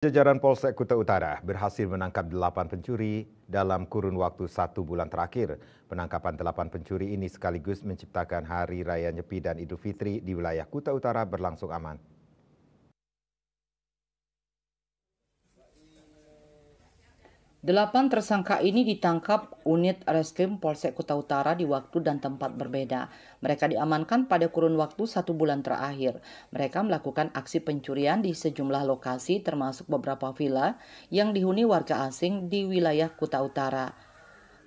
Jajaran Polsek Kuta Utara berhasil menangkap 8 pencuri dalam kurun waktu 1 bulan terakhir. Penangkapan 8 pencuri ini sekaligus menciptakan Hari Raya Nyepi dan Idul Fitri di wilayah Kuta Utara berlangsung aman. 8 tersangka ini ditangkap unit Reskrim Polsek Kuta Utara di waktu dan tempat berbeda. Mereka diamankan pada kurun waktu 1 bulan terakhir. Mereka melakukan aksi pencurian di sejumlah lokasi termasuk beberapa villa yang dihuni warga asing di wilayah Kuta Utara.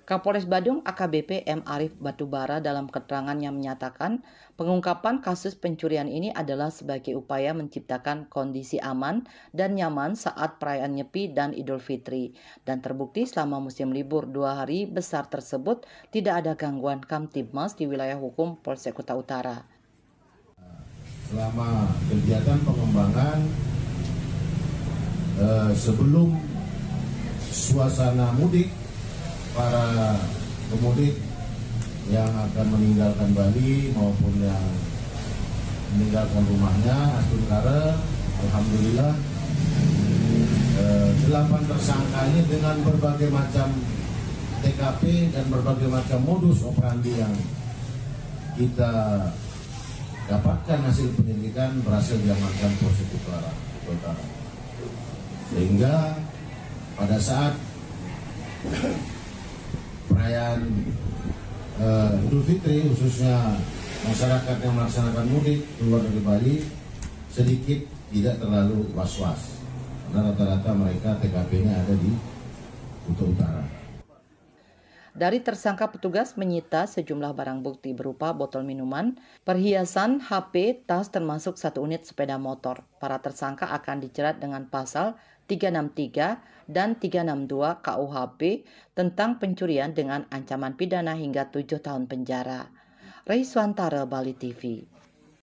Kapolres Badung AKBP M. Arif Batubara dalam keterangannya menyatakan pengungkapan kasus pencurian ini adalah sebagai upaya menciptakan kondisi aman dan nyaman saat perayaan Nyepi dan Idul Fitri. Dan terbukti selama musim libur 2 hari besar tersebut tidak ada gangguan Kamtibmas di wilayah hukum Polsek Kuta Utara. Selama kegiatan pengembangan sebelum suasana mudik, para pemudik yang akan meninggalkan Bali maupun yang meninggalkan rumahnya Astungkara, alhamdulillah 8 tersangka ini dengan berbagai macam TKP dan berbagai macam modus operandi yang kita dapatkan hasil penyelidikan berhasil diamankan Polsek Utara. Sehingga pada saat perayaan Idul Fitri, khususnya masyarakat yang melaksanakan mudik keluar dari Bali sedikit tidak terlalu was-was karena rata-rata mereka TKP-nya ada di Kuta Utara. Dari tersangka, petugas menyita sejumlah barang bukti berupa botol minuman, perhiasan, HP, tas termasuk 1 unit sepeda motor. Para tersangka akan dijerat dengan pasal 363 dan 362 KUHP tentang pencurian dengan ancaman pidana hingga 7 tahun penjara. Raiswantara, Bali TV.